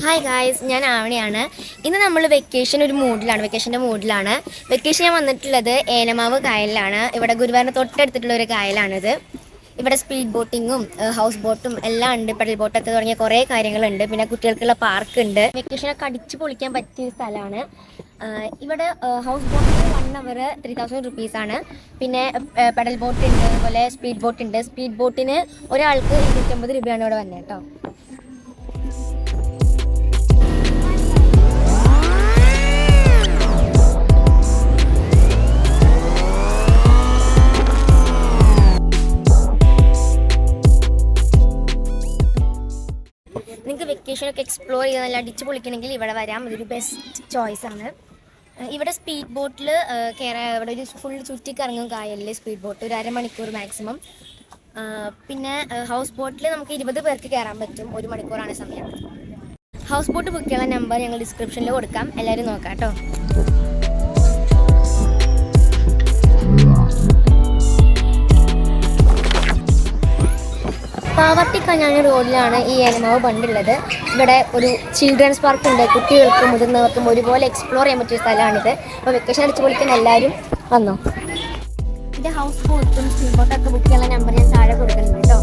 Hi guys, ഞാൻ ആവണിയാണ്. ഇന്ന് നമ്മൾ വെക്കേഷൻ്റെ മൂഡിലാണ്. വെക്കേഷൻ ഞാൻ വന്നിട്ടുള്ളത് ഏനമാവ് കായലിലാണ്. ഇവിടെ ഗുരുവായൂരിന് തൊട്ടടുത്തിട്ടുള്ള ഒരു കായലാണിത്. ഇവിടെ സ്പീഡ് ബോട്ടിങ്ങും ഹൗസ് ബോട്ടും എല്ലാം ഉണ്ട്. പെഡൽ ബോട്ടൊക്കെ തുടങ്ങിയ കുറേ കാര്യങ്ങളുണ്ട്. പിന്നെ കുട്ടികൾക്കുള്ള പാർക്ക് ഉണ്ട്. വെക്കേഷനൊക്കെ അടിച്ച് പൊളിക്കാൻ പറ്റിയ സ്ഥലമാണ്. ഇവിടെ ഹൗസ് ബോട്ടിന് 1 അവർ 3000 റുപ്പീസാണ്. പിന്നെ പെഡൽ ബോട്ട് ഉണ്ട്, അതുപോലെ സ്പീഡ് ബോട്ട് ഉണ്ട്. സ്പീഡ് ബോട്ടിന് ഒരാൾക്ക് 250 രൂപയാണ് ഇവിടെ വന്നത് കേട്ടോ. നിങ്ങൾക്ക് വെക്കേഷനൊക്കെ എക്സ്പ്ലോർ ചെയ്ത് നല്ല അടിച്ച് പൊളിക്കണമെങ്കിൽ ഇവിടെ വരാം. ഇതൊരു ബെസ്റ്റ് ചോയ്സാണ്. ഇവിടെ സ്പീഡ് ബോട്ടിൽ ഇവിടെ ഒരു ഫുൾ ചുറ്റിക്കറങ്ങും കായലിൽ സ്പീഡ് ബോട്ട് ഒരു അരമണിക്കൂർ മാക്സിമം. പിന്നെ ഹൗസ് ബോട്ടിൽ നമുക്ക് 20 പേർക്ക് കയറാൻ പറ്റും. 1 മണിക്കൂറാണ് സമയം. ഹൗസ് ബോട്ട് ബുക്ക് ചെയ്യാനുള്ള നമ്പർ ഞങ്ങൾ ഡിസ്ക്രിപ്ഷനിൽ കൊടുക്കാം. എല്ലാവരും നോക്കാം കേട്ടോ. പാവർട്ടിക്കഞ്ഞാണി റോഡിലാണ് ഈ ഏനമാവ് ബണ്ടുള്ളത്. ഇവിടെ ഒരു ചിൽഡ്രൻസ് പാർക്ക് ഉണ്ട്. കുട്ടികൾക്കും മുതിർന്നവർക്കും ഒരുപോലെ എക്സ്പ്ലോർ ചെയ്യാൻ പറ്റിയ സ്ഥലമാണിത്. അപ്പോൾ വെക്കേഷൻ അടിച്ച് പൊളിക്കാൻ എല്ലാവരും വന്നോ. ഇത് ഹൗസ് ബോട്ടും സ്പീഡ് ബോട്ടൊക്കെ ബുക്ക് ചെയ്യാനുള്ള നമ്പർ ഞാൻ താഴെ കൊടുക്കുന്നുണ്ട് കേട്ടോ.